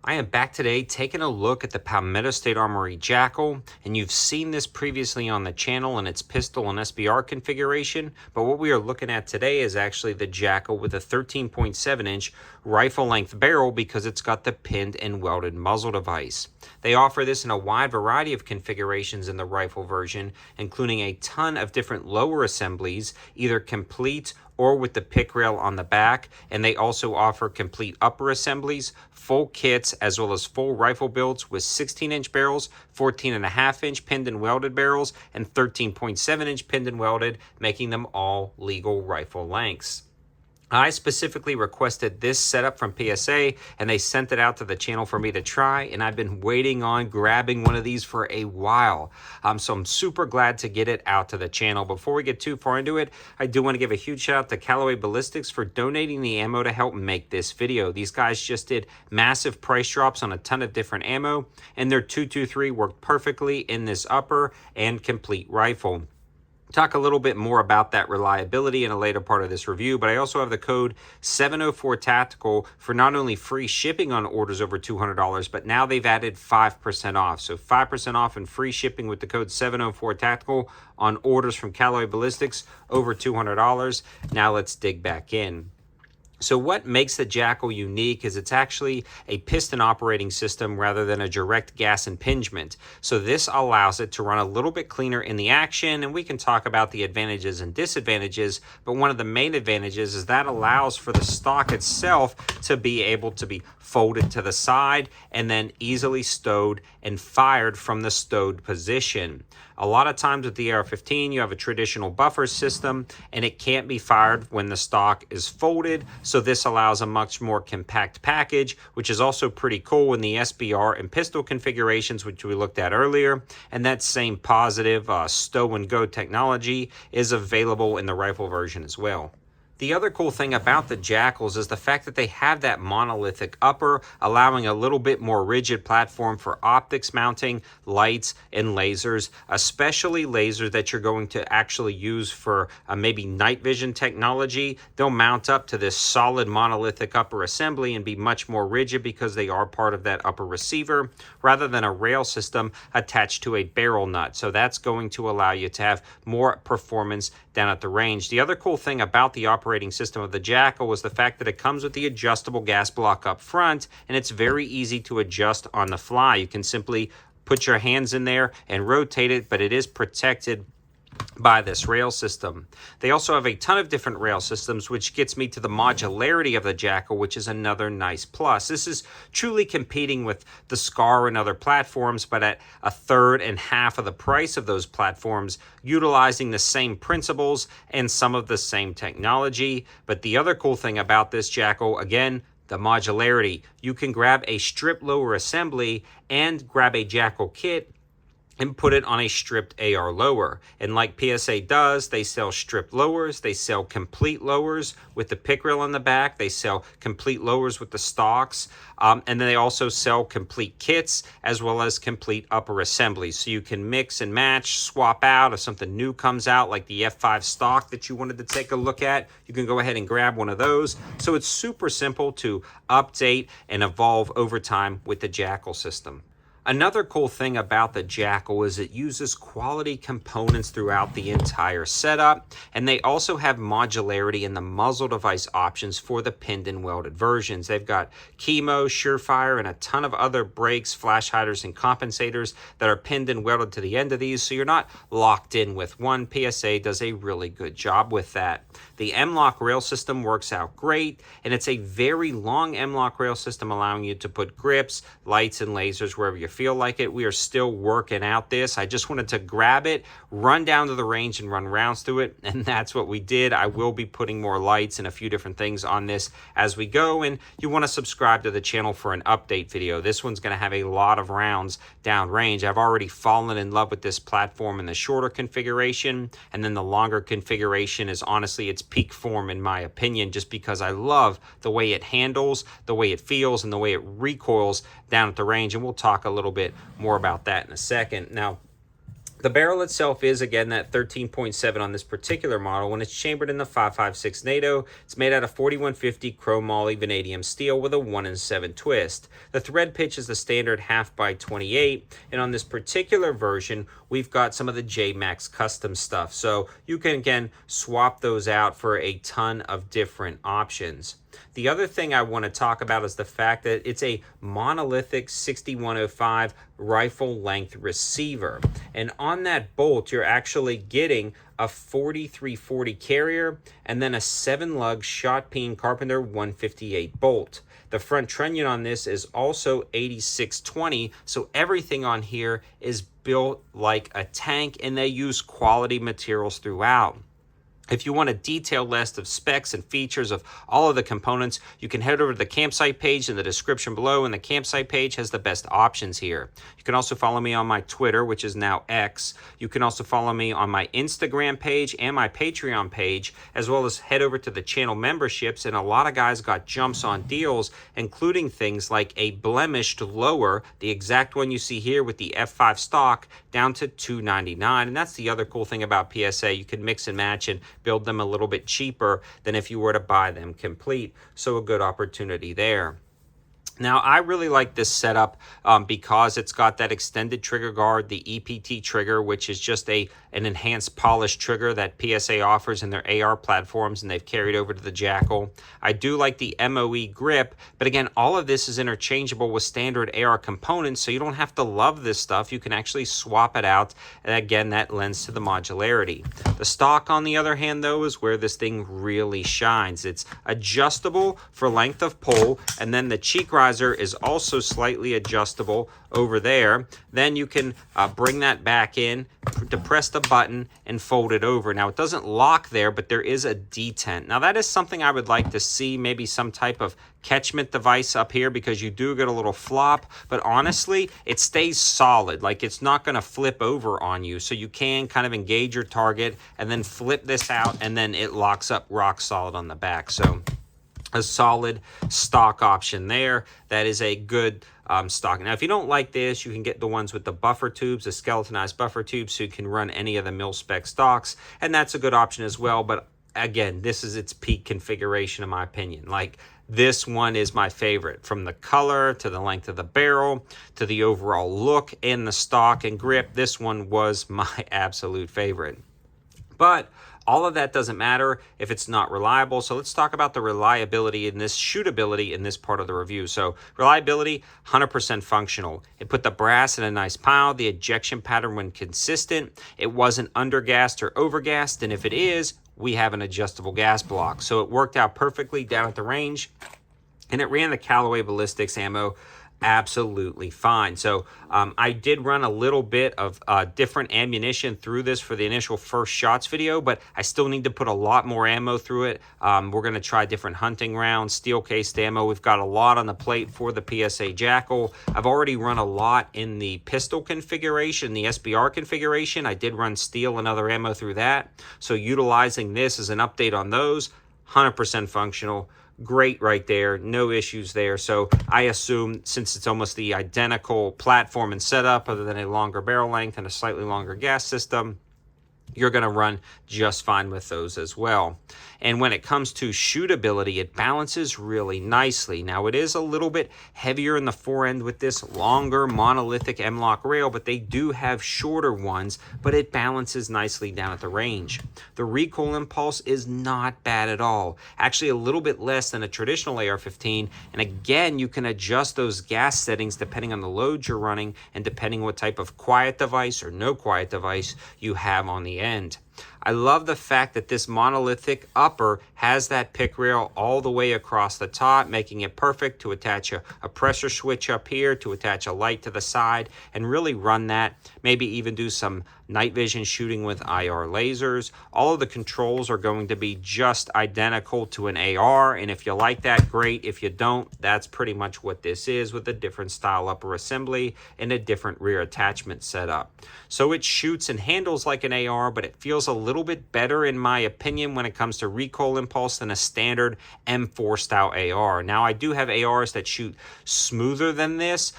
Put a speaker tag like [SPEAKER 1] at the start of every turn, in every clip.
[SPEAKER 1] I am back today taking a look at the Palmetto State Armory JAKL, and you've seen this previously on the channel in its pistol and SBR configuration, but what we are looking at today is actually the JAKL with a 13.7 inch rifle length barrel because it's got the pinned and welded muzzle device. They offer this in a wide variety of configurations in the rifle version, including a ton of different lower assemblies, either complete or with the pick rail on the back, and they also offer complete upper assemblies, full kits, as well as full rifle builds with 16-inch barrels, 14.5-inch pinned and welded barrels, and 13.7-inch pinned and welded, making them all legal rifle lengths. I specifically requested this setup from PSA, and they sent it out to the channel for me to try, and I've been waiting on grabbing one of these for a while. So I'm super glad to get it out to the channel. Before we get too far into it, I do want to give a huge shout out to Callaway Ballistics for donating the ammo to help make this video. These guys just did massive price drops on a ton of different ammo, and their 223 worked perfectly in this upper and complete rifle. Talk a little bit more about that reliability in a later part of this review, but I also have the code 704TACTICAL for not only free shipping on orders over $200, but now they've added 5% off. So 5% off and free shipping with the code 704TACTICAL on orders from Callaway Ballistics over $200. Now let's dig back in. So what makes the JAKL unique is it's actually a piston operating system rather than a direct gas impingement. So this allows it to run a little bit cleaner in the action, and we can talk about the advantages and disadvantages, but one of the main advantages is that allows for the stock itself to be able to be folded to the side and then easily stowed and fired from the stowed position. A lot of times with the AR-15, you have a traditional buffer system and it can't be fired when the stock is folded. So this allows a much more compact package, which is also pretty cool in the SBR and pistol configurations, which we looked at earlier. And that same positive stow and go technology is available in the rifle version as well. The other cool thing about the JAKLs is the fact that they have that monolithic upper, allowing a little bit more rigid platform for optics mounting, lights, and lasers, especially lasers that you're going to actually use for maybe night vision technology. They'll mount up to this solid monolithic upper assembly and be much more rigid because they are part of that upper receiver, rather than a rail system attached to a barrel nut. So that's going to allow you to have more performance down at the range. The other cool thing about the operating system of the JAKL was the fact that it comes with the adjustable gas block up front, and it's very easy to adjust on the fly. You can simply put your hands in there and rotate it, but it is protected by this rail system. They also have a ton of different rail systems, which gets me to the modularity of the JAKL, which is another nice plus. This is truly competing with the SCAR and other platforms, but at a third and half of the price of those platforms, utilizing the same principles and some of the same technology. But the other cool thing about this JAKL, again, the modularity. You can grab a strip lower assembly and grab a JAKL kit and put it on a stripped AR lower. And like PSA does, they sell stripped lowers, they sell complete lowers with the pick reel on the back, they sell complete lowers with the stocks, and then they also sell complete kits as well as complete upper assemblies. So you can mix and match, swap out if something new comes out like the F5 stock that you wanted to take a look at. You can go ahead and grab one of those. So it's super simple to update and evolve over time with the JAKL system. Another cool thing about the JAKL is it uses quality components throughout the entire setup, and they also have modularity in the muzzle device options for the pinned and welded versions. They've got Chemo, Surefire, and a ton of other brakes, flash hiders, and compensators that are pinned and welded to the end of these, so you're not locked in with one. PSA does a really good job with that. The M-LOK rail system works out great, and it's a very long M-LOK rail system allowing you to put grips, lights, and lasers wherever you feel like it. We are still working out this. I just wanted to grab it, run down to the range, and run rounds through it, and that's what we did. I will be putting more lights and a few different things on this as we go, and you want to subscribe to the channel for an update video. This one's going to have a lot of rounds down range. I've already fallen in love with this platform in the shorter configuration, and then the longer configuration is honestly its peak form in my opinion, just because I love the way it handles, the way it feels, and the way it recoils down at the range, and we'll talk a little bit more about that in a second. Now, the barrel itself is, again, that 13.7 on this particular model. When it's chambered in the 5.56 NATO, it's made out of 4150 chrome moly vanadium steel with a 1-in-7 twist. The thread pitch is the standard 1/2x28, and on this particular version, we've got some of the J-Max custom stuff. So you can, again, swap those out for a ton of different options. The other thing I want to talk about is the fact that it's a monolithic 6105 rifle length receiver. And on that bolt, you're actually getting a 4340 carrier and then a 7-lug shot peen Carpenter 158 bolt. The front trunnion on this is also 8620, so everything on here is built like a tank, and they use quality materials throughout. If you want a detailed list of specs and features of all of the components, you can head over to the campsite page in the description below, and the campsite page has the best options here. You can also follow me on my Twitter, which is now X. You can also follow me on my Instagram page and my Patreon page, as well as head over to the channel memberships, and a lot of guys got jumps on deals, including things like a blemished lower, the exact one you see here with the F5 stock, down to $299. And that's the other cool thing about PSA. You can mix and match and build them a little bit cheaper than if you were to buy them complete. So a good opportunity there. Now, I really like this setup because it's got that extended trigger guard, the EPT trigger, which is just an enhanced polished trigger that PSA offers in their AR platforms, and they've carried over to the JAKL. I do like the MOE grip, but again, all of this is interchangeable with standard AR components, so you don't have to love this stuff. You can actually swap it out, and again, that lends to the modularity. The stock, on the other hand, though, is where this thing really shines. It's adjustable for length of pull, and then the cheek riser is also slightly adjustable over there. Then you can bring that back in, depress the button, and fold it over. Now, it doesn't lock there, but there is a detent. Now, that is something I would like to see, maybe some type of catchment device up here, because you do get a little flop, but honestly, it stays solid. Like, it's not going to flip over on you, so you can kind of engage your target and then flip this out, and then it locks up rock solid on the back. So a solid stock option there. That is a good stock. Now, if you don't like this, you can get the ones with the buffer tubes, the skeletonized buffer tubes, so you can run any of the mil-spec stocks, and that's a good option as well. But again, this is its peak configuration in my opinion. Like, this one is my favorite, from the color to the length of the barrel to the overall look and the stock and grip. This one was my absolute favorite. But all of that doesn't matter if it's not reliable. So let's talk about the reliability and this shootability in this part of the review. So reliability, 100% functional. It put the brass in a nice pile. The ejection pattern went consistent. It wasn't undergassed or overgassed. And if it is, we have an adjustable gas block. So it worked out perfectly down at the range. And it ran the Callaway ballistics ammo absolutely fine. So I did run a little bit of different ammunition through this for the initial first shots video, but I still need to put a lot more ammo through it. We're going to try different hunting rounds, steel cased ammo. We've got a lot on the plate for the PSA JAKL. I've already run a lot in the pistol configuration, the SBR configuration. I did run steel and other ammo through that. So utilizing this as an update on those, 100% functional. Great right there, no issues there. So I assume since it's almost the identical platform and setup other than a longer barrel length and a slightly longer gas system, you're going to run just fine with those as well. And when it comes to shootability, it balances really nicely. Now, it is a little bit heavier in the forend with this longer monolithic M-LOK rail, but they do have shorter ones, but it balances nicely down at the range. The recoil impulse is not bad at all. Actually, a little bit less than a traditional AR-15. And again, you can adjust those gas settings depending on the load you're running and depending what type of quiet device or no quiet device you have on the end. I love the fact that this monolithic upper has that pick rail all the way across the top, making it perfect to attach a pressure switch up here, to attach a light to the side, and really run that. Maybe even do some night vision shooting with IR lasers. All of the controls are going to be just identical to an AR, and if you like that, great. If you don't, that's pretty much what this is, with a different style upper assembly and a different rear attachment setup. So it shoots and handles like an AR, but it feels a little bit better, in my opinion, when it comes to recoil impulse than a standard M4 style AR. Now, I do have ARs that shoot smoother than this,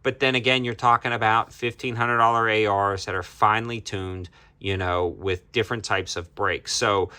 [SPEAKER 1] but then again, you're talking about $1,500 ARs that are finely tuned, you know, with different types of brakes. So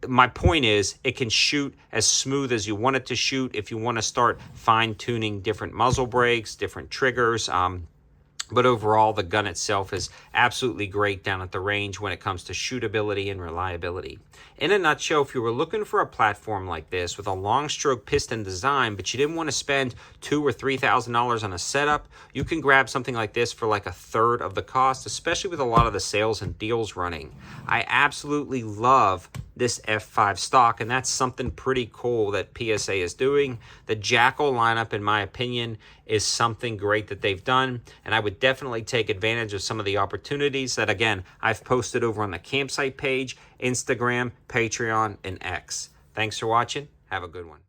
[SPEAKER 1] my point is, it can shoot as smooth as you want it to shoot. If you want to start fine-tuning different muzzle brakes, different triggers, but overall, the gun itself is absolutely great down at the range when it comes to shootability and reliability. In a nutshell, if you were looking for a platform like this with a long stroke piston design, but you didn't want to spend $2,000 or $3,000 on a setup, you can grab something like this for like a third of the cost, especially with a lot of the sales and deals running. I absolutely love this F5 stock, and that's something pretty cool that PSA is doing. The JAKL lineup, in my opinion, is something great that they've done, and I would definitely take advantage of some of the opportunities that, again, I've posted over on the campsite page, Instagram, Patreon, and X. Thanks for watching. Have a good one.